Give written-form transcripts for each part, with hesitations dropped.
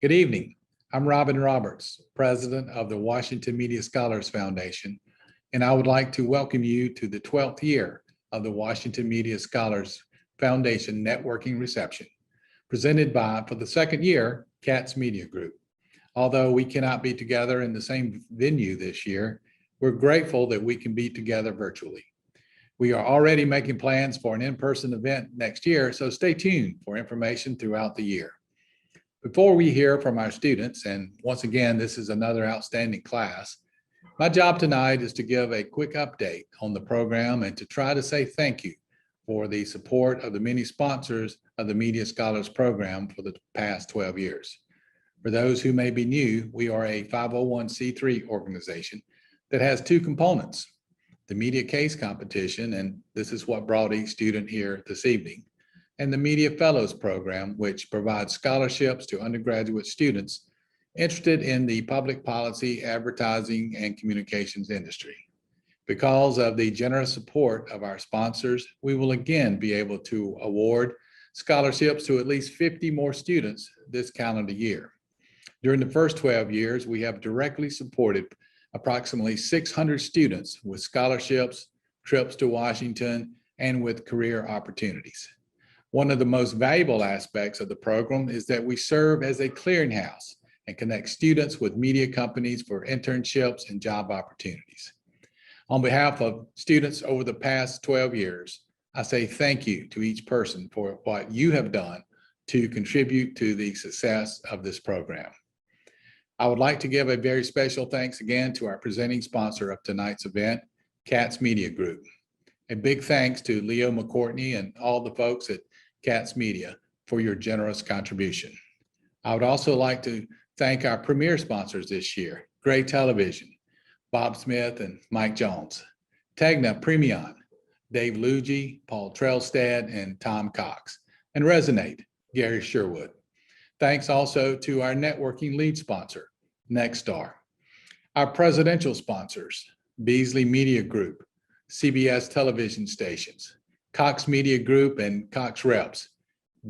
Good evening. I'm Robin Roberts, president of the Washington Media Scholars Foundation, and I would like to welcome you to the 12th year of the Washington Media Scholars Foundation Networking Reception, presented by, for the second year, Katz Media Group. Although we cannot be together in the same venue this year, we're grateful that we can be together virtually. We are already making plans for an in-person event next year, so stay tuned for information throughout the year. Before we hear from our students, and once again, this is another outstanding class, my job tonight is to give a quick update on the program and to try to say thank you for the support of the many sponsors of the Media Scholars Program for the past 12 years. For those who may be new, we are a 501c3 organization that has two components: the Media Case Competition, and this is what brought each student here this evening, and the Media Fellows Program, which provides scholarships to undergraduate students interested in the public policy, advertising, and communications industry. Because of the generous support of our sponsors, we will again be able to award scholarships to at least 50 more students this calendar year. During the first 12 years, we have directly supported approximately 600 students with scholarships, trips to Washington, and with career opportunities. One of the most valuable aspects of the program is that we serve as a clearinghouse and connect students with media companies for internships and job opportunities. On behalf of students over the past 12 years, I say thank you to each person for what you have done to contribute to the success of this program. I would like to give a very special thanks again to our presenting sponsor of tonight's event, Katz Media Group. A big thanks to Leo McCourtney and all the folks at Katz Media for your generous contribution. I would also like to thank our premier sponsors this year, Gray Television, Bob Smith and Mike Jones, Tegna Premion, Dave Luigi, Paul Trelstad, and Tom Cox, and Resonate, Gary Sherwood. Thanks also to our networking lead sponsor, Nexstar. Our presidential sponsors, Beasley Media Group, CBS television stations, Cox Media Group and Cox Reps,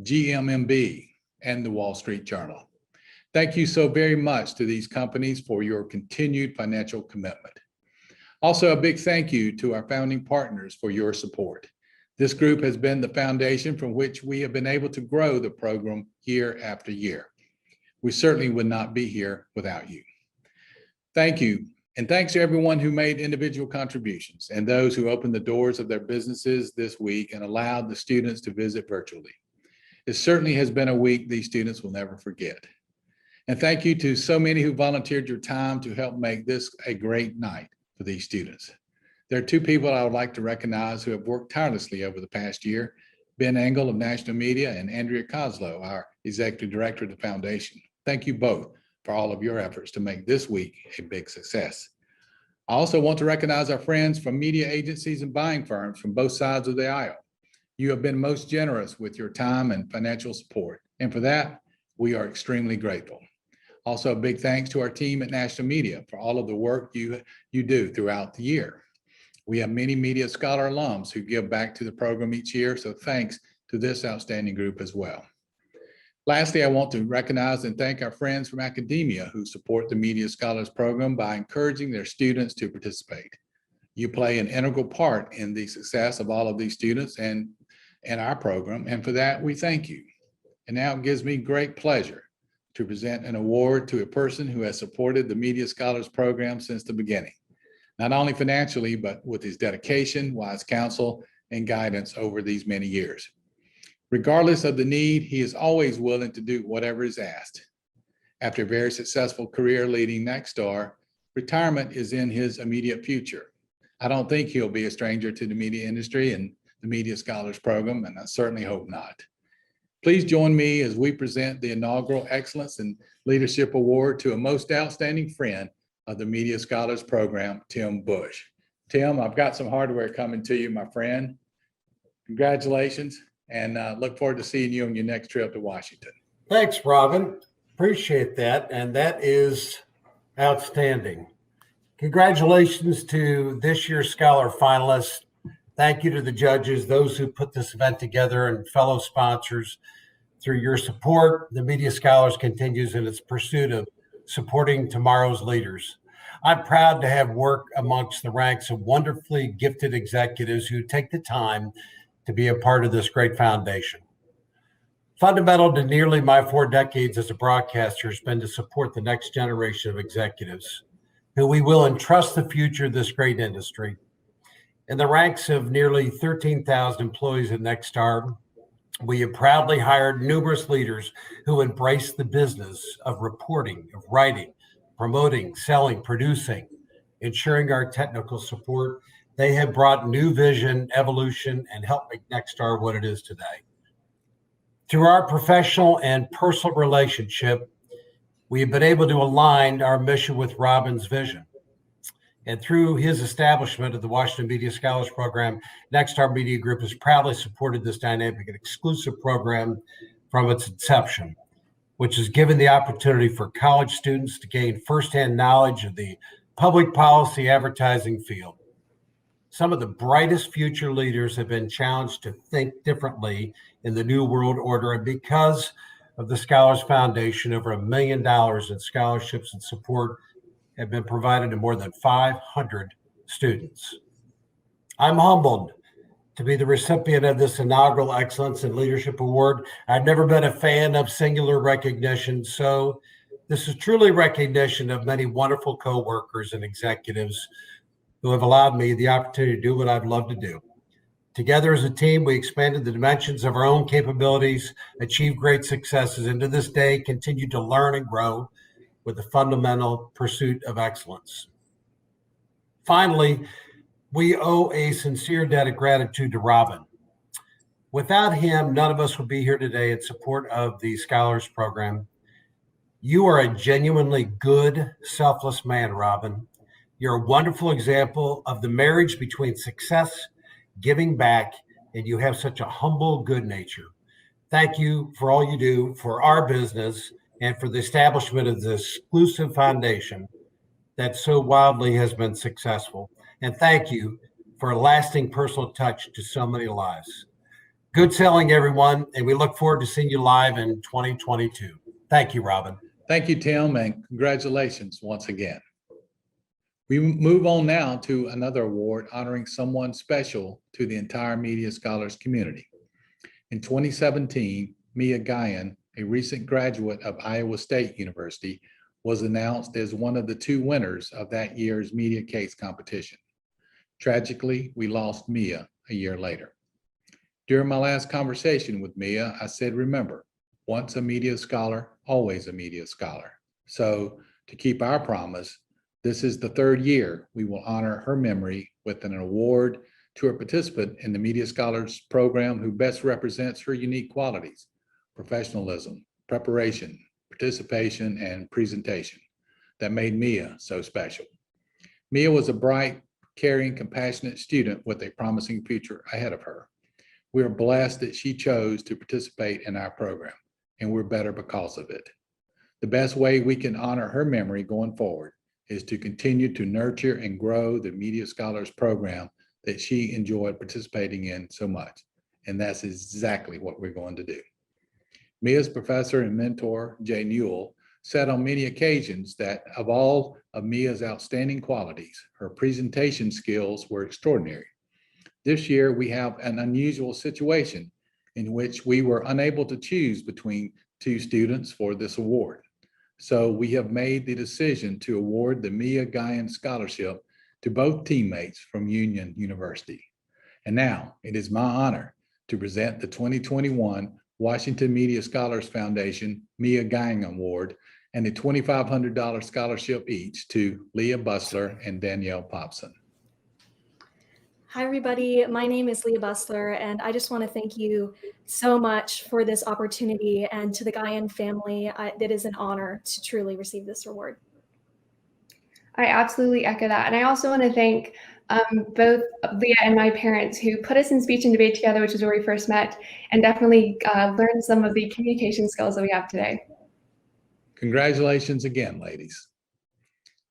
GMMB, and the Wall Street Journal. Thank you so very much to these companies for your continued financial commitment. Also, a big thank you to our founding partners for your support. This group has been the foundation from which we have been able to grow the program year after year. We certainly would not be here without you. Thank you. And thanks to everyone who made individual contributions and those who opened the doors of their businesses this week and allowed the students to visit virtually. It certainly has been a week these students will never forget. And thank you to so many who volunteered your time to help make this a great night for these students. There are two people I would like to recognize who have worked tirelessly over the past year: Ben Engel of National Media and Andrea Kozlow, our Executive Director of the Foundation. Thank you both for all of your efforts to make this week a big success. I also want to recognize our friends from media agencies and buying firms from both sides of the aisle. You have been most generous with your time and financial support, and for that, we are extremely grateful. Also, a big thanks to our team at National Media for all of the work you do throughout the year. We have many Media Scholar alums who give back to the program each year, so thanks to this outstanding group as well. Lastly, I want to recognize and thank our friends from academia who support the Media Scholars Program by encouraging their students to participate. You play an integral part in the success of all of these students and our program, and for that, we thank you. And now it gives me great pleasure to present an award to a person who has supported the Media Scholars Program since the beginning, not only financially, but with his dedication, wise counsel, and guidance over these many years. Regardless of the need, he is always willing to do whatever is asked. After a very successful career leading Nexstar, retirement is in his immediate future. I don't think he'll be a stranger to the media industry and the Media Scholars Program, and I certainly hope not. Please join me as we present the inaugural Excellence in Leadership Award to a most outstanding friend of the Media Scholars Program, Tim Bush. Tim, I've got some hardware coming to you, my friend. Congratulations, and look forward to seeing you on your next trip to Washington. Thanks, Robin. Appreciate that. And that is outstanding. Congratulations to this year's Scholar finalists. Thank you to the judges, those who put this event together, and fellow sponsors. Through your support, the Media Scholars continues in its pursuit of supporting tomorrow's leaders. I'm proud to have worked amongst the ranks of wonderfully gifted executives who take the time to be a part of this great foundation. Fundamental to nearly my 4 decades as a broadcaster has been to support the next generation of executives who we will entrust the future of this great industry. In the ranks of nearly 13,000 employees at Nexstar, we have proudly hired numerous leaders who embrace the business of reporting, of writing, promoting, selling, producing, ensuring our technical support. They have brought new vision, evolution, and helped make Nexstar what it is today. Through our professional and personal relationship, we have been able to align our mission with Robin's vision. And through his establishment of the Washington Media Scholars Program, Nexstar Media Group has proudly supported this dynamic and exclusive program from its inception, which has given the opportunity for college students to gain firsthand knowledge of the public policy advertising field. Some of the brightest future leaders have been challenged to think differently in the new world order, and because of the Scholars Foundation, over $1 million in scholarships and support have been provided to more than 500 students. I'm humbled to be the recipient of this inaugural Excellence in Leadership Award. I've never been a fan of singular recognition, so this is truly recognition of many wonderful coworkers and executives who have allowed me the opportunity to do what I've loved to do. Together as a team, we expanded the dimensions of our own capabilities, achieved great successes, and to this day continue to learn and grow with the fundamental pursuit of excellence. Finally, we owe a sincere debt of gratitude to Robin. Without him, none of us would be here today in support of the Scholars Program. You are a genuinely good, selfless man, Robin. You're a wonderful example of the marriage between success, giving back, and you have such a humble good nature. Thank you for all you do for our business and for the establishment of this exclusive foundation that so wildly has been successful. And thank you for a lasting personal touch to so many lives. Good selling, everyone, and we look forward to seeing you live in 2022. Thank you, Robin. Thank you, Tim, and congratulations once again. We move on now to another award honoring someone special to the entire Media Scholars community. In 2017, Mia Guyan, a recent graduate of Iowa State University, was announced as one of the 2 winners of that year's Media Case competition. Tragically, we lost Mia a year later. During my last conversation with Mia, I said, remember, once a media scholar, always a media scholar. So to keep our promise, this is the 3rd year we will honor her memory with an award to a participant in the Media Scholars Program who best represents her unique qualities: professionalism, preparation, participation, and presentation that made Mia so special. Mia was a bright, caring, compassionate student with a promising future ahead of her. We are blessed that she chose to participate in our program, and we're better because of it. The best way we can honor her memory going forward is to continue to nurture and grow the Media Scholars Program that she enjoyed participating in so much. And that's exactly what we're going to do. Mia's professor and mentor, Jay Newell, said on many occasions that of all of Mia's outstanding qualities, her presentation skills were extraordinary. This year, we have an unusual situation in which we were unable to choose between 2 students for this award. So we have made the decision to award the Mia Guyan Scholarship to both teammates from Union University. And now it is my honor to present the 2021 Washington Media Scholars Foundation Mia Guyan Award and a $2,500 scholarship each to Leah Bustler and Danielle Popson. Hi, everybody. My name is Leah Bustler, and I just want to thank you so much for this opportunity, and to the Guyan family. It is an honor to truly receive this award. I absolutely echo that. And I also want to thank both Leah and my parents who put us in speech and debate together, which is where we first met, and definitely learned some of the communication skills that we have today. Congratulations again, ladies.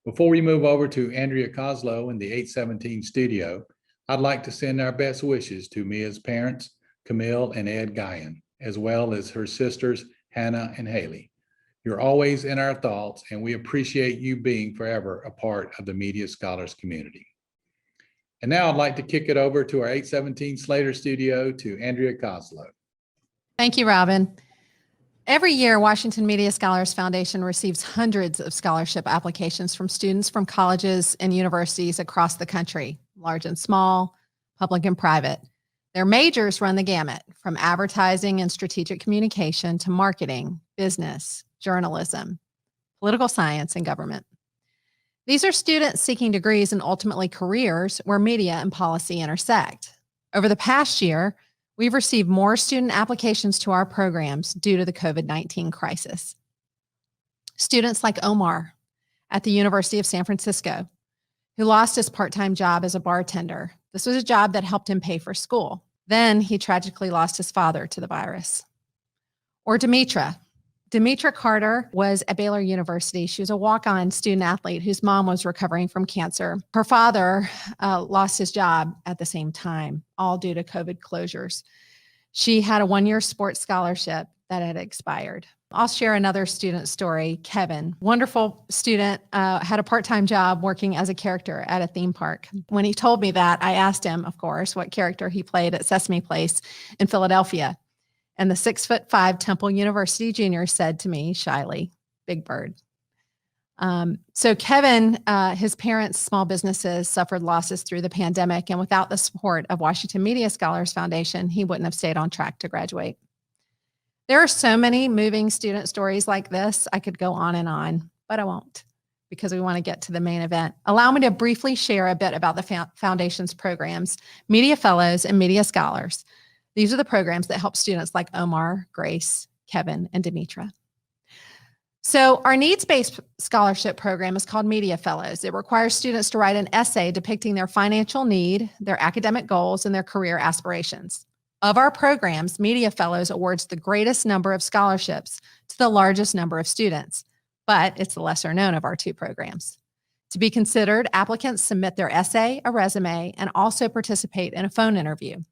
Before we move over to Andrea Koslow in the 817 studio, I'd like to send our best wishes to Mia's parents, Camille and Ed Guyan, as well as her sisters, Hannah and Haley. You're always in our thoughts, and we appreciate you being forever a part of the Media Scholars community. And now I'd like to kick it over to our 817 Slater studio to Andrea Koslow. Thank you, Robin. Every year, Washington Media Scholars Foundation receives hundreds of scholarship applications from students from colleges and universities across the country, large and small, public and private. Their majors run the gamut, from advertising and strategic communication to marketing, business, journalism, political science, and government. These are students seeking degrees and ultimately careers where media and policy intersect. Over the past year, we've received more student applications to our programs due to the COVID-19 crisis. Students like Omar at the University of San Francisco, who lost his part-time job as a bartender. This was a job that helped him pay for school. Then he tragically lost his father to the virus. Or Demetra Carter was at Baylor University. She was a walk-on student athlete whose mom was recovering from cancer. Her father lost his job at the same time, all due to COVID closures. She had a one-year sports scholarship that had expired. I'll share another student story. Kevin, wonderful student, had a part-time job working as a character at a theme park. When he told me that, I asked him, of course, what character he played at Sesame Place in Philadelphia. And the 6'5" Temple University junior said to me shyly, Big Bird. So Kevin, his parents' small businesses suffered losses through the pandemic, and without the support of Washington Media Scholars Foundation, he wouldn't have stayed on track to graduate. There are so many moving student stories like this. I could go on, but I won't because we want to get to the main event. Allow me to briefly share a bit about the Foundation's programs, Media Fellows and Media Scholars. These are the programs that help students like Omar, Grace, Kevin, and Demetra. So our needs-based scholarship program is called Media Fellows. It requires students to write an essay depicting their financial need, their academic goals, and their career aspirations. Of our programs, Media Fellows awards the greatest number of scholarships to the largest number of students, but it's the lesser known of our two programs. To be considered, applicants submit their essay, a resume, and also participate in a phone interview.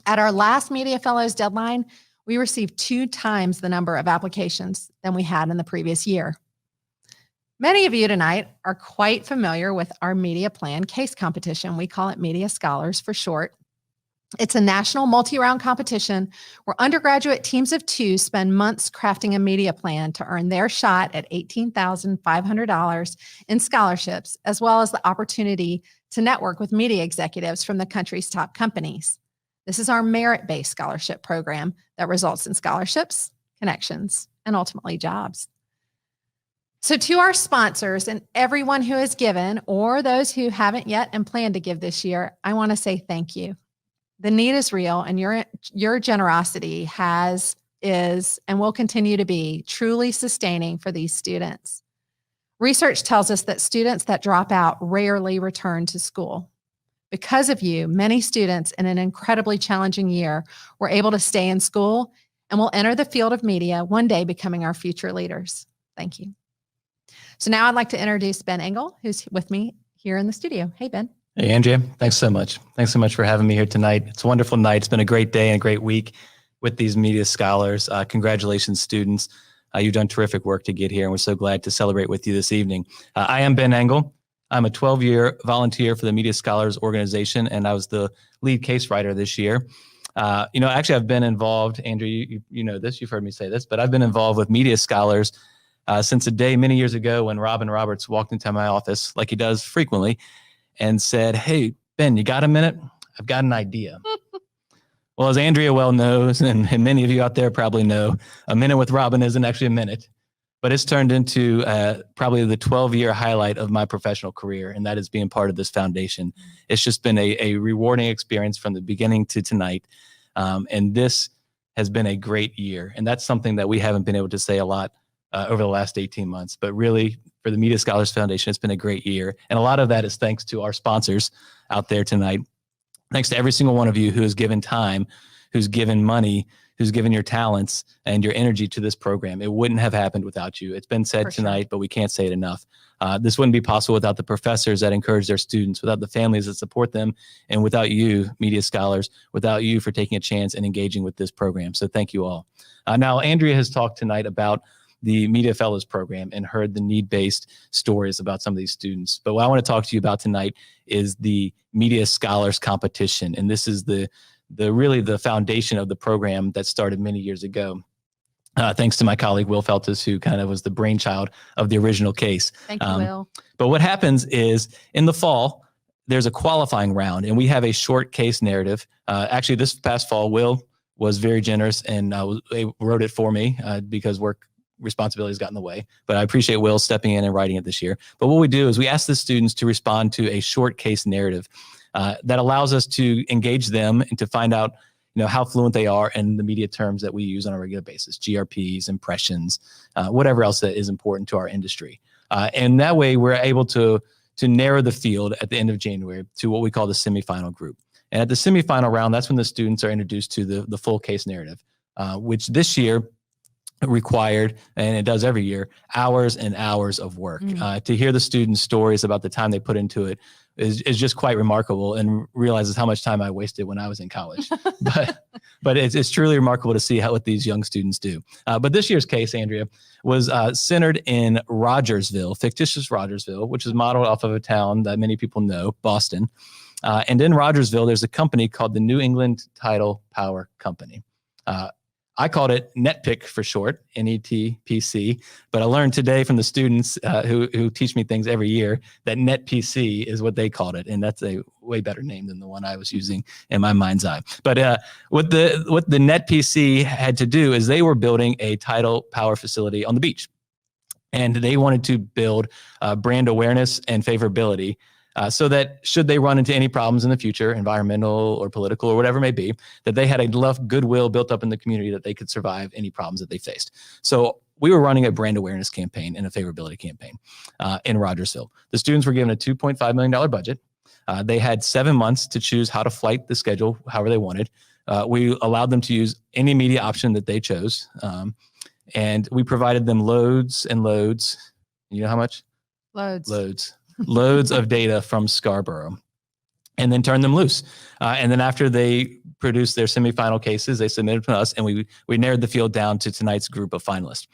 At our last Media Fellows deadline, we received 2 times the number of applications than we had in the previous year. Many of you tonight are quite familiar with our media plan case competition. We call it Media Scholars for short. It's a national multi-round competition where undergraduate teams of 2 spend months crafting a media plan to earn their shot at $18,500 in scholarships, as well as the opportunity to network with media executives from the country's top companies. This is our merit-based scholarship program that results in scholarships, connections, and ultimately jobs. So to our sponsors and everyone who has given, or those who haven't yet and plan to give this year, I want to say thank you. The need is real, and your generosity is, and will continue to be truly sustaining for these students. Research tells us that students that drop out rarely return to school. Because of you, many students in an incredibly challenging year were able to stay in school and will enter the field of media, one day becoming our future leaders. Thank you. So now I'd like to introduce Ben Engel, who's with me here in the studio. Hey, Ben. Hey, Andrea. Thanks so much. Thanks so much for having me here tonight. It's a wonderful night. It's been a great day and a great week with these media scholars. Congratulations, students. You've done terrific work to get here, and we're so glad to celebrate with you this evening. I am Ben Engel. I'm a 12-year volunteer for the Media Scholars Organization, and I was the lead case writer this year. Actually, I've been involved, Andrew, you know this, you've heard me say this, but I've been involved with Media Scholars since a day many years ago when Robin Roberts walked into my office, like he does frequently, and said, "Hey, Ben, you got a minute? I've got an idea." Well, as Andrea well knows, and many of you out there probably know, a minute with Robin isn't actually a minute. But it's turned into probably the 12-year highlight of my professional career, and that is being part of this foundation. It's just been a rewarding experience from the beginning to tonight, and this has been a great year. And that's something that we haven't been able to say a lot over the last 18 months. But really, for the Media Scholars Foundation, it's been a great year. And a lot of that is thanks to our sponsors out there tonight. Thanks to every single one of you who has given time, who's given money, who's given your talents and your energy to this program. It wouldn't have happened without you. It's been said For sure. tonight, but we can't say it enough. This wouldn't be possible without the professors that encourage their students, without the families that support them, and without you, media scholars, without you for taking a chance and engaging with this program. So thank you all. Now, Andrea has talked tonight about the Media Fellows program and heard the need-based stories about some of these students. But what I want to talk to you about tonight is the Media Scholars Competition. And this is really the foundation of the program that started many years ago. Thanks to my colleague, Will Feltus, who kind of was the brainchild of the original case. Thank you, Will. But what happens is in the fall, there's a qualifying round, and we have a short case narrative. Actually, this past fall, Will was very generous and wrote it for me because work responsibilities got in the way. But I appreciate Will stepping in and writing it this year. But what we do is we ask the students to respond to a short case narrative that allows us to engage them and to find out how fluent they are in the media terms that we use on a regular basis, GRPs, impressions, whatever else that is important to our industry. And that way we're able to narrow the field at the end of January to what we call the semifinal group. And at the semifinal round, that's when the students are introduced to the full case narrative, which this year required, and it does every year, hours and hours of work. To hear the students' stories about the time they put into it is just quite remarkable, and realizes how much time I wasted when I was in college. but it's truly remarkable to see what these young students do. But this year's case, Andrea, was centered in Rogersville, fictitious Rogersville, which is modeled off of a town that many people know, Boston. And in Rogersville, there's a company called the New England Tidal Power Company. I called it NetPick for short, NETPC, but I learned today from the students who teach me things every year that NetPC is what they called it, and that's a way better name than the one I was using in my mind's eye. But what the NetPC had to do is they were building a tidal power facility on the beach, and they wanted to build brand awareness and favorability. So that should they run into any problems in the future, environmental or political or whatever it may be, that they had enough goodwill built up in the community that they could survive any problems that they faced. So we were running a brand awareness campaign and a favorability campaign in Rogersville. The students were given a $2.5 million budget. They had 7 months to choose how to flight the schedule, however they wanted. We allowed them to use any media option that they chose. And we provided them loads and loads. You know how much? Loads of data from Scarborough, and then turn them loose. And then after they produced their semifinal cases, they submitted to us, and we narrowed the field down to tonight's group of finalists.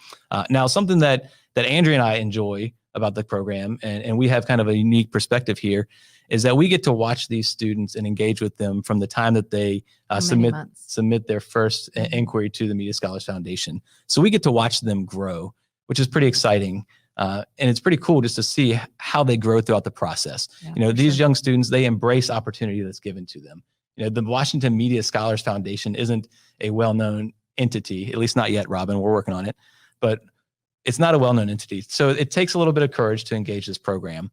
Now, something that Andrea and I enjoy about the program, and we have kind of a unique perspective here, is that we get to watch these students and engage with them from the time that they submit their first inquiry to the Media Scholars Foundation. So we get to watch them grow, which is pretty exciting. And it's pretty cool just to see how they grow throughout the process. Yeah, these young students, they embrace opportunity that's given to them. The Washington Media Scholars Foundation isn't a well-known entity, at least not yet, Robin. We're working on it, but it's not a well-known entity. So it takes a little bit of courage to engage this program.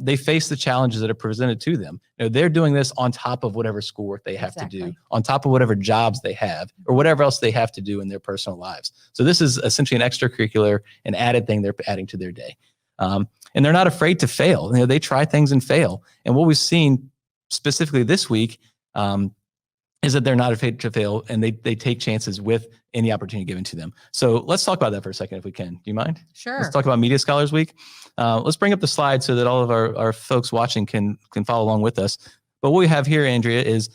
They face the challenges that are presented to them. They're doing this on top of whatever schoolwork they have to do, on top of whatever jobs they have, or whatever else they have to do in their personal lives. So this is essentially an extracurricular and added thing they're adding to their day. And they're not afraid to fail. They try things and fail. And what we've seen specifically this week is that they're not afraid to fail, and they take chances with any opportunity given to them. So let's talk about that for a second, if we can. Do you mind? Sure. Let's talk about Media Scholars Week. Let's bring up the slide so that all of our folks watching can follow along with us. But what we have here, Andrea, is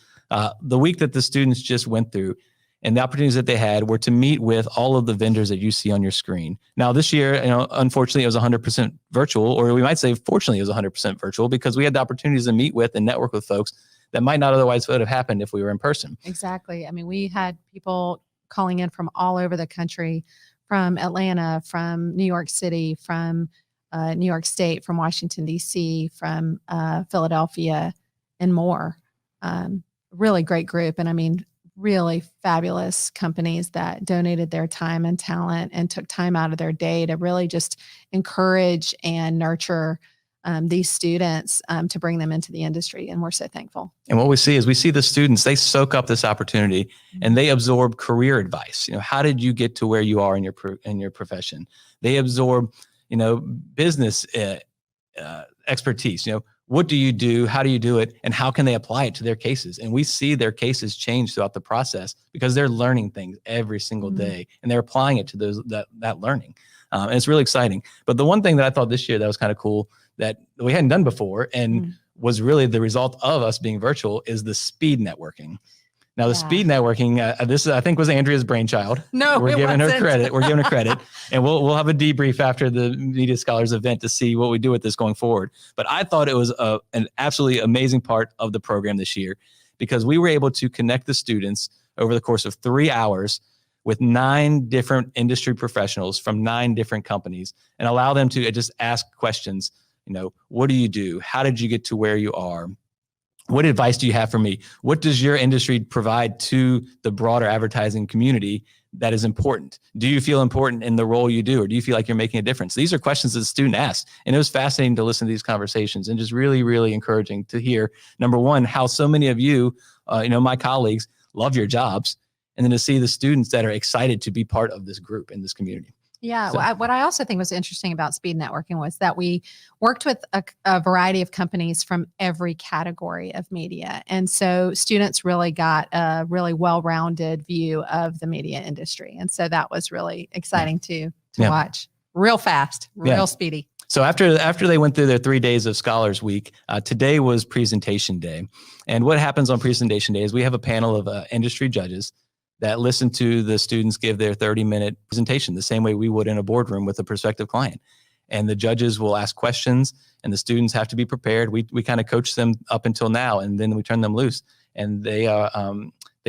the week that the students just went through, and the opportunities that they had were to meet with all of the vendors that you see on your screen. Now, this year, unfortunately, it was 100% virtual, or we might say, fortunately, it was 100% virtual, because we had the opportunities to meet with and network with folks that might not otherwise would have happened if we were in person. Exactly. I mean, we had people calling in from all over the country, from Atlanta, from New York City, from New York State, from Washington, D.C., from Philadelphia, and more. Really great group. And I mean, really fabulous companies that donated their time and talent and took time out of their day to really just encourage and nurture these students to bring them into the industry. And we're so thankful. And what we see is the students, they soak up this opportunity and they absorb career advice. How did you get to where you are in your profession? They absorb, business expertise. what do you do? How do you do it? And how can they apply it to their cases? And we see their cases change throughout the process because they're learning things every single day and they're applying it to that learning. And it's really exciting. But the one thing that I thought this year that was kind of cool that we hadn't done before and was really the result of us being virtual is the speed networking. Now, the speed networking, this I think was Andrea's brainchild. No, we're giving her credit. We're giving her credit, and we'll have a debrief after the Media Scholars event to see what we do with this going forward. But I thought it was an absolutely amazing part of the program this year because we were able to connect the students over the course of 3 hours with 9 different industry professionals from 9 different companies and allow them to just ask questions. You know, what do you do? How did you get to where you are? What advice do you have for me? What does your industry provide to the broader advertising community that is important? Do you feel important in the role you do, or do you feel like you're making a difference? These are questions that the student asked, and it was fascinating to listen to these conversations and just really, really encouraging to hear, number one, how so many of you, my colleagues love your jobs, and then to see the students that are excited to be part of this group in this community. Yeah. So- What I also think was interesting about speed networking was that we worked with a variety of companies from every category of media. And so students really got a really well-rounded view of the media industry. And so that was really exciting to watch. Real fast, real speedy. So after they went through their 3 days of Scholars Week, today was presentation day. And what happens on presentation day is we have a panel of industry judges that listen to the students give their 30-minute presentation the same way we would in a boardroom with a prospective client. And the judges will ask questions and the students have to be prepared. We kind of coach them up until now, and then we turn them loose. And they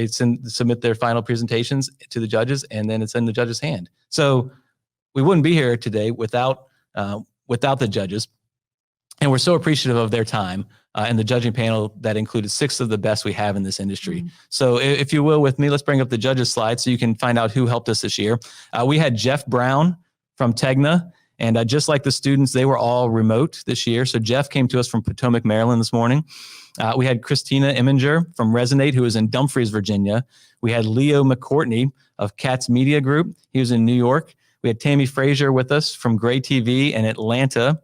submit their final presentations to the judges, and then it's in the judge's hand. So we wouldn't be here today without the judges. And we're so appreciative of their time and the judging panel that included 6 of the best we have in this industry. So if you will, with me, let's bring up the judges slide so you can find out who helped us this year. We had Jeff Brown from Tegna, and just like the students, they were all remote this year. So Jeff came to us from Potomac, Maryland this morning. We had Christina Eminger from Resonate, who is in Dumfries, Virginia. We had Leo McCourtney of Katz Media Group. He was in New York. We had Tammy Frazier with us from Gray TV in Atlanta.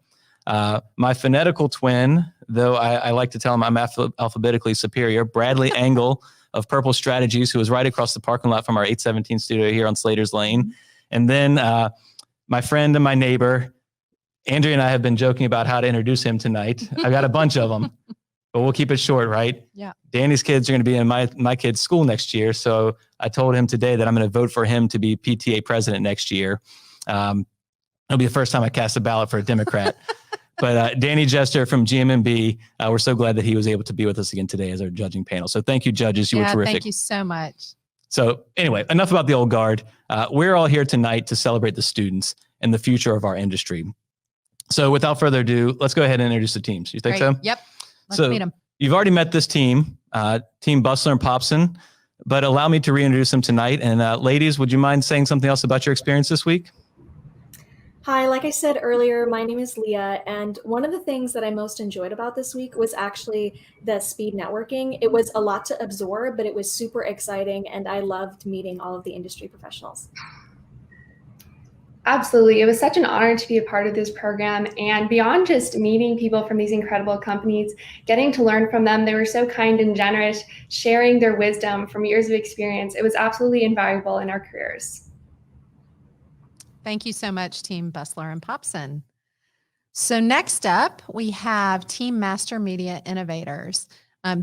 My phonetical twin, though I like to tell him I'm alphabetically superior, Bradley Engel of Purple Strategies, who was right across the parking lot from our 817 studio here on Slater's Lane. And then my friend and my neighbor, Andrea and I have been joking about how to introduce him tonight. I've got a bunch of them, but we'll keep it short, right? Yeah. Danny's kids are going to be in my kid's school next year. So I told him today that I'm going to vote for him to be PTA president next year. It'll be the first time I cast a ballot for a Democrat. But Danny Jester from GMMB, we're so glad that he was able to be with us again today as our judging panel. So thank you, judges. You were terrific. Thank you so much. So anyway, enough about the old guard. We're all here tonight to celebrate the students and the future of our industry. So without further ado, let's go ahead and introduce the teams. You think Great. so? Yep. Let's meet them. You've already met this team, Team Bustler and Popson, but allow me to reintroduce them tonight. And ladies, would you mind saying something else about your experience this week? Hi, like I said earlier, my name is Leah, and one of the things that I most enjoyed about this week was actually the speed networking. It was a lot to absorb, but it was super exciting, and I loved meeting all of the industry professionals. Absolutely. It was such an honor to be a part of this program, and beyond just meeting people from these incredible companies, getting to learn from them. They were so kind and generous, sharing their wisdom from years of experience. It was absolutely invaluable in our careers. Thank you so much, Team Bustler and Popson. So next up, we have Team Master Media Innovators.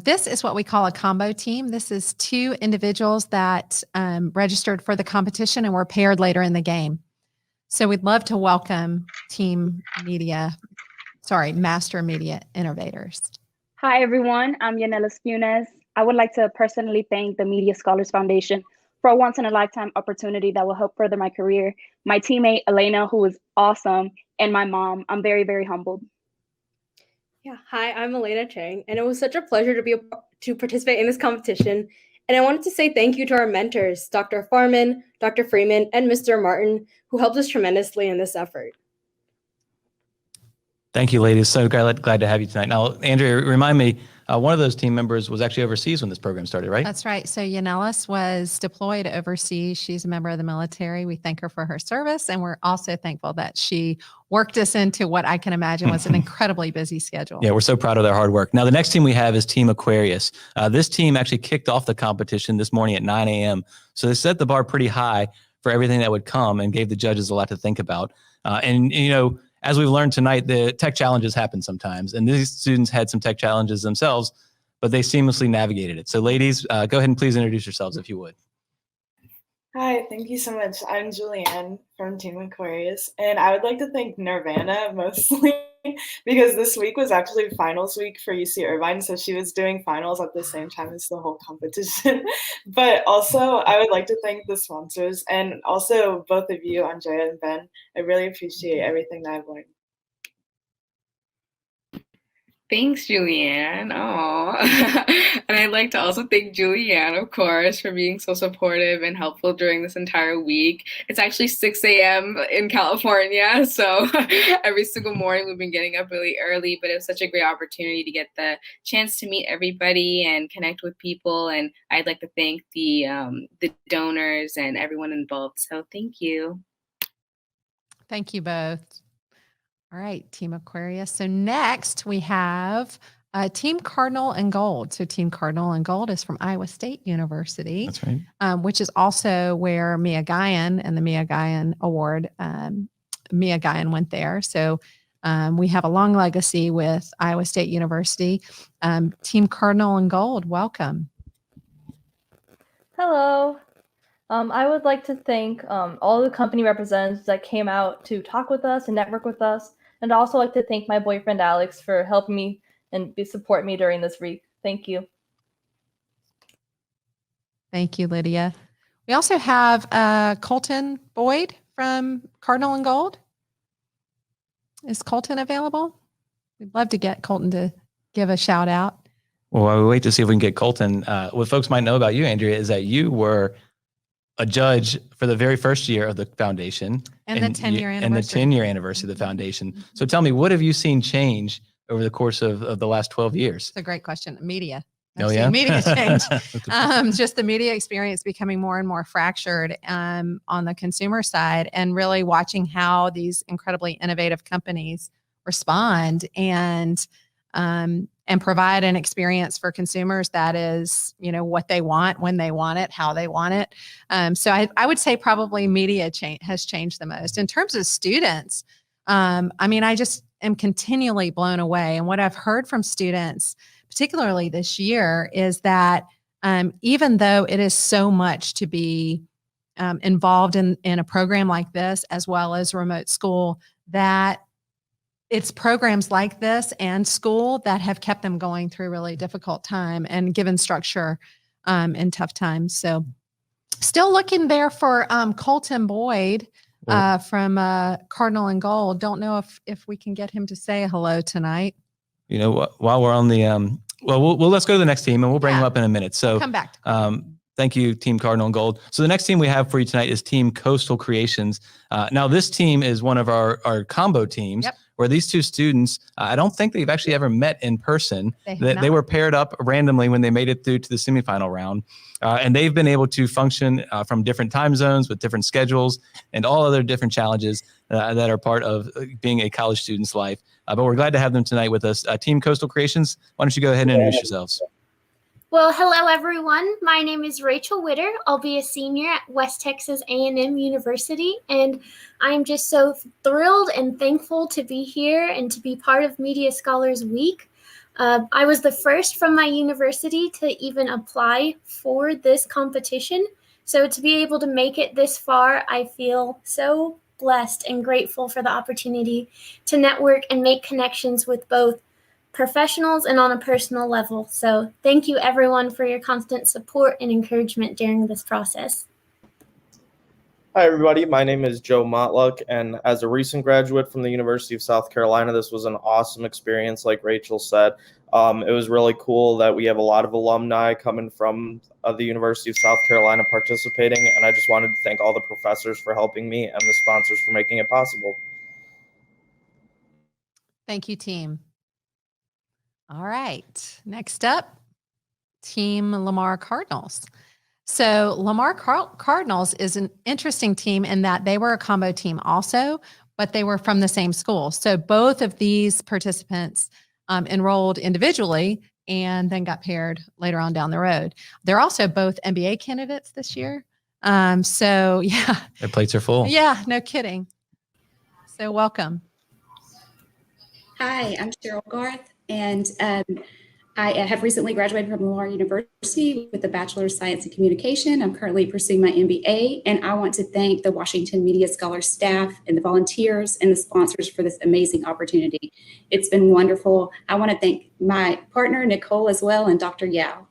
This is what we call a combo team. This is 2 individuals that registered for the competition and were paired later in the game. So we'd love to welcome Master Media Innovators. Hi, everyone. I'm Yanela Spunez. I would like to personally thank the Media Scholars Foundation for a once-in-a-lifetime opportunity that will help further my career, my teammate, Elena, who is awesome, and my mom. I'm very, very humbled. Yeah, hi, I'm Elena Chang, and it was such a pleasure to participate in this competition. And I wanted to say thank you to our mentors, Dr. Farman, Dr. Freeman, and Mr. Martin, who helped us tremendously in this effort. Thank you, ladies. So glad to have you tonight. Now, Andrea, remind me, one of those team members was actually overseas when this program started, right? That's right. So Yanellis was deployed overseas. She's a member of the military. We thank her for her service, and we're also thankful that she worked us into what I can imagine was an incredibly busy schedule. Yeah, we're so proud of their hard work. Now, the next team we have is Team Aquarius. This team actually kicked off the competition this morning at 9 a.m. So they set the bar pretty high for everything that would come and gave the judges a lot to think about. As we've learned tonight, the tech challenges happen sometimes, and these students had some tech challenges themselves, but they seamlessly navigated it. So ladies, go ahead and please introduce yourselves if you would. Hi, thank you so much. I'm Julianne from Team Aquarius, and I would like to thank Nirvana mostly because this week was actually finals week for UC Irvine, so she was doing finals at the same time as the whole competition. But also, I would like to thank the sponsors and also both of you, Andrea and Ben. I really appreciate everything that I've learned. Thanks, Julianne. Oh, and I'd like to also thank Julianne, of course, for being so supportive and helpful during this entire week. It's actually 6 a.m. in California, so every single morning we've been getting up really early, but it was such a great opportunity to get the chance to meet everybody and connect with people. And I'd like to thank the donors and everyone involved. So thank you. Thank you both. All right, Team Aquarius. So next we have Team Cardinal and Gold. So Team Cardinal and Gold is from Iowa State University. That's right. Which is also where Mia Guyan and the Mia Guyan Award, Mia Guyan went there. So we have a long legacy with Iowa State University. Team Cardinal and Gold, welcome. Hello. I would like to thank all the company representatives that came out to talk with us and network with us. And I'd also like to thank my boyfriend, Alex, for helping me and support me during this week. Thank you. Thank you, Lydia. We also have Colton Boyd from Cardinal and Gold. Is Colton available? We'd love to get Colton to give a shout out. Well, while we wait to see if we can get Colton, what folks might know about you, Andrea, is that you were a judge for the very first year of the foundation. And the 10-year anniversary. And the 10-year anniversary of the foundation. So tell me, what have you seen change over the course of the last 12 years? It's a great question. Media. Oh, yeah? Media change. Just the media experience becoming more and more fractured on the consumer side, and really watching how these incredibly innovative companies respond and provide an experience for consumers that is, what they want, when they want it, how they want it. So I would say probably media has changed the most. In terms of students, I just am continually blown away. And what I've heard from students, particularly this year, is that even though it is so much to be involved in a program like this, as well as remote school, that it's programs like this and school that have kept them going through a really difficult time and given structure in tough times. So still looking there for Colton Boyd from Cardinal and Gold. Don't know if we can get him to say hello tonight. While we're on the, let's go to the next team and we'll bring him up in a minute. So come back. Thank you, Team Cardinal and Gold. So the next team we have for you tonight is Team Coastal Creations. Now this team is one of our combo teams. Yep. Where these two students, I don't think they've actually ever met in person. They were paired up randomly when they made it through to the semifinal round. And they've been able to function from different time zones with different schedules and all other different challenges that are part of being a college student's life. But we're glad to have them tonight with us. Team Coastal Creations, why don't you go ahead and introduce yourselves? Well, hello, everyone. My name is Rachel Witter. I'll be a senior at West Texas A&M University, and I'm just so thrilled and thankful to be here and to be part of Media Scholars Week. I was the first from my university to even apply for this competition, so to be able to make it this far, I feel so blessed and grateful for the opportunity to network and make connections with both professionals and on a personal level. So thank you everyone for your constant support and encouragement during this process. Hi everybody, my name is Joe Motluck, and as a recent graduate from the University of South Carolina, this was an awesome experience, like Rachel said. It was really cool that we have a lot of alumni coming from the University of South Carolina participating, and I just wanted to thank all the professors for helping me and the sponsors for making it possible. Thank you, team. All right. Next up, Team Lamar Cardinals. So Lamar Cardinals is an interesting team in that they were a combo team also, but they were from the same school. So both of these participants enrolled individually and then got paired later on down the road. They're also both MBA candidates this year. So yeah. Their plates are full. Yeah, no kidding. So welcome. Hi, I'm Cheryl Garth, and I have recently graduated from Lamar University with a Bachelor of Science in Communication. I'm currently pursuing my MBA, and I want to thank the Washington Media Scholars staff and the volunteers and the sponsors for this amazing opportunity. It's been wonderful. I want to thank my partner, Nicole, as well, and Dr. Yao.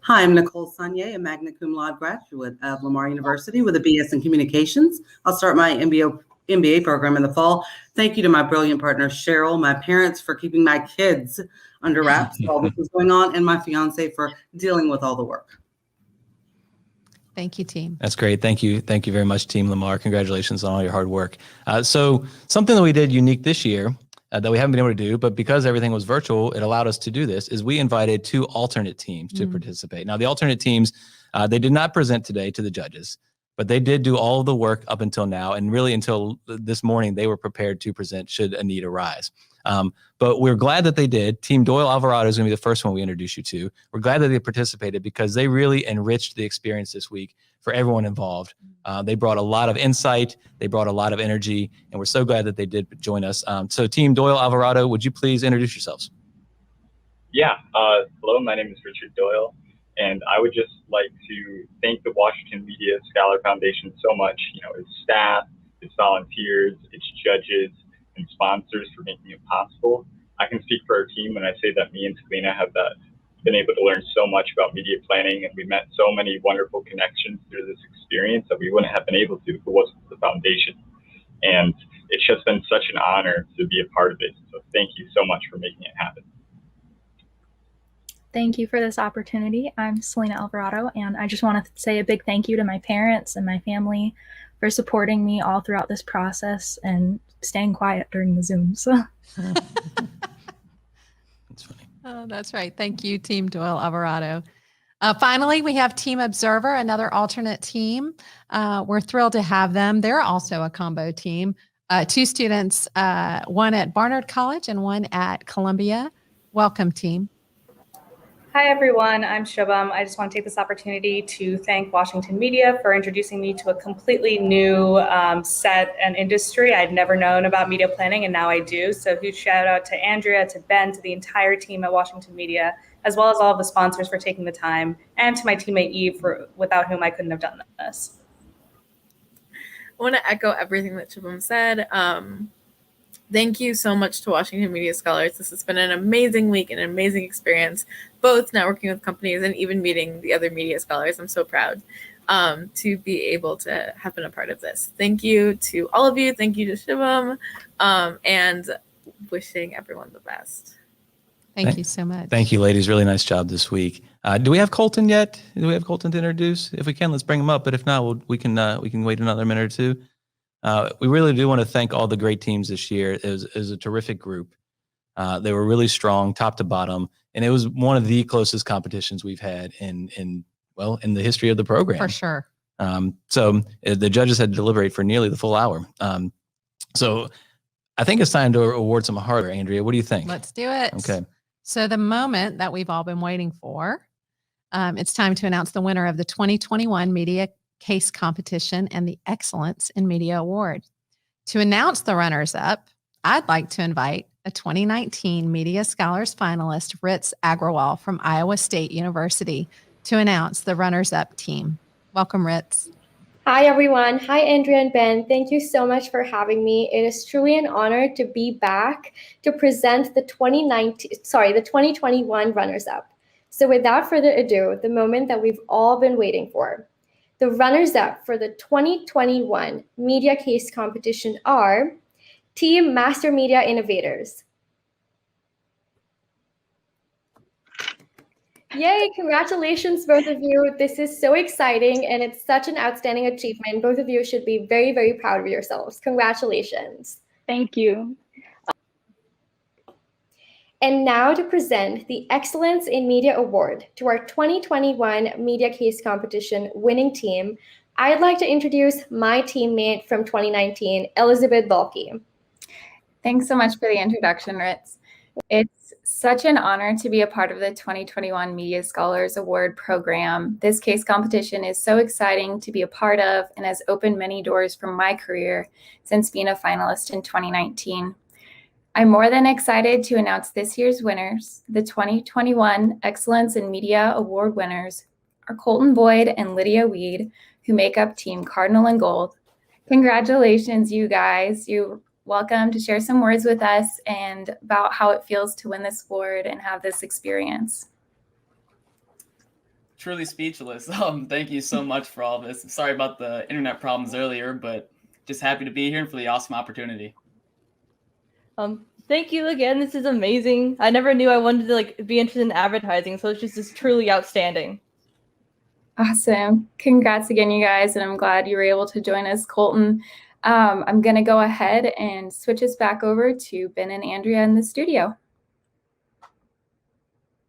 Hi, I'm Nicole Sanye, a magna cum laude graduate of Lamar University with a BS in Communications. I'll start my MBA program in the fall. Thank you to my brilliant partner, Cheryl, my parents for keeping my kids under wraps while this was going on, and my fiance for dealing with all the work. Thank you, team. That's great. Thank you. Thank you very much, Team Lamar. Congratulations on all your hard work. So something that we did unique this year that we haven't been able to do, but because everything was virtual, it allowed us to do this, is we invited 2 alternate teams to participate. Now, the alternate teams, they did not present today to the judges, but they did do all of the work up until now. And really until this morning, they were prepared to present should a need arise. But we're glad that they did. Team Doyle Alvarado is going to be the first one we introduce you to. We're glad that they participated because they really enriched the experience this week for everyone involved. They brought a lot of insight. They brought a lot of energy, and we're so glad that they did join us. So Team Doyle Alvarado, would you please introduce yourselves? Yeah. Hello, my name is Richard Doyle, and I would just like to thank the Washington Media Scholar Foundation so much, its staff, its volunteers, its judges, and sponsors for making it possible. I can speak for our team when I say that me and Selena have been able to learn so much about media planning, and we met so many wonderful connections through this experience that we wouldn't have been able to if it wasn't for the foundation. And it's just been such an honor to be a part of it. So thank you so much for making it happen. Thank you for this opportunity. I'm Selena Alvarado, and I just want to say a big thank you to my parents and my family for supporting me all throughout this process and staying quiet during the Zooms. That's funny. Oh, that's right. Thank you, Team Doyle Alvarado. Finally, we have Team Observer, another alternate team. We're thrilled to have them. They're also a combo team. 2 students, one at Barnard College and one at Columbia. Welcome, team. Hi, everyone. I'm Shubham. I just want to take this opportunity to thank Washington Media for introducing me to a completely new set and industry. I'd never known about media planning, and now I do. So huge shout out to Andrea, to Ben, to the entire team at Washington Media, as well as all of the sponsors for taking the time, and to my teammate Eve, without whom I couldn't have done this. I want to echo everything that Shubham said. Thank you so much to Washington Media Scholars. This has been an amazing week and an amazing experience, both networking with companies and even meeting the other media scholars. I'm so proud to be able to have been a part of this. Thank you to all of you. Thank you to Shubham, and wishing everyone the best. Thank you so much. Thank you, ladies. Really nice job this week. Do we have Colton yet? Do we have Colton to introduce? If we can, let's bring him up. But if not, we can wait another minute or two. We really do want to thank all the great teams this year. It was a terrific group. They were really strong, top to bottom, and it was one of the closest competitions we've had in the history of the program. For sure. So the judges had to deliberate for nearly the full hour. So I think it's time to award some hardware. Andrea, what do you think? Let's do it. Okay. So the moment that we've all been waiting for, it's time to announce the winner of the 2021 Media Case Competition and the Excellence in Media Award. To announce the runners-up, I'd like to invite a 2019 Media Scholars finalist, Ritz Agrawal from Iowa State University, to announce the runners-up team. Welcome, Ritz. Hi, everyone. Hi, Andrea and Ben. Thank you so much for having me. It is truly an honor to be back to present the 2021 runners-up. So without further ado, the moment that we've all been waiting for. The runners-up for the 2021 Media Case Competition are Team Master Media Innovators. Yay, congratulations, both of you. This is so exciting, and it's such an outstanding achievement. Both of you should be very, very proud of yourselves. Congratulations. Thank you. And now to present the Excellence in Media Award to our 2021 Media Case Competition winning team, I'd like to introduce my teammate from 2019, Elizabeth Balke. Thanks so much for the introduction, Ritz. It's such an honor to be a part of the 2021 Media Scholars Award program. This case competition is so exciting to be a part of and has opened many doors for my career since being a finalist in 2019. I'm more than excited to announce this year's winners. The 2021 Excellence in Media Award winners are Colton Boyd and Lydia Weed, who make up Team Cardinal and Gold. Congratulations, you guys. You're welcome to share some words with us and about how it feels to win this award and have this experience. Truly speechless. Thank you so much for all this. Sorry about the internet problems earlier, but just happy to be here and for the awesome opportunity. Thank you again. This is amazing. I never knew I wanted to be interested in advertising, so it's just truly outstanding. Awesome. Congrats again, you guys, and I'm glad you were able to join us, Colton. I'm going to go ahead and switch us back over to Ben and Andrea in the studio.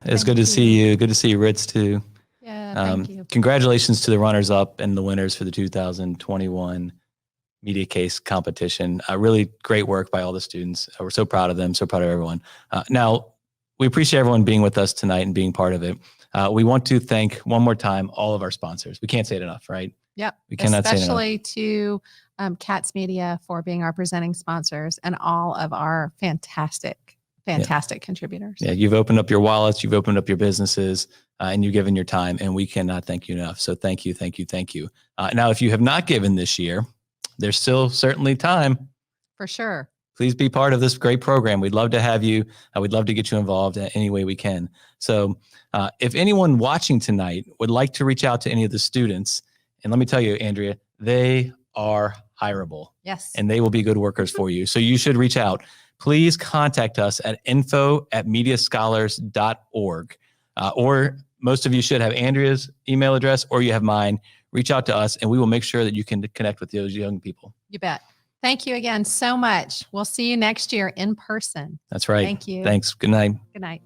It's good to see you. Good to see you, Ritz, too. Yeah, thank you. Congratulations to the runners-up and the winners for the 2021 Media Case competition. Really great work by all the students. We're so proud of them, so proud of everyone. Now, we appreciate everyone being with us tonight and being part of it. We want to thank one more time all of our sponsors. We can't say it enough, right? Yep. We cannot say it enough. Especially to Katz Media for being our presenting sponsors and all of our fantastic contributors. Yeah, you've opened up your wallets, you've opened up your businesses, and you've given your time, and we cannot thank you enough. So thank you, thank you, thank you. Now, if you have not given this year, there's still certainly time. For sure. Please be part of this great program. We'd love to have you. We'd love to get you involved in any way we can. So if anyone watching tonight would like to reach out to any of the students, and let me tell you, Andrea, they are hireable. Yes. And they will be good workers for you. So you should reach out. Please contact us at info@mediascholars.org. Or most of you should have Andrea's email address or you have mine. Reach out to us and we will make sure that you can connect with those young people. You bet. Thank you again so much. We'll see you next year in person. That's right. Thank you. Thanks. Good night. Good night.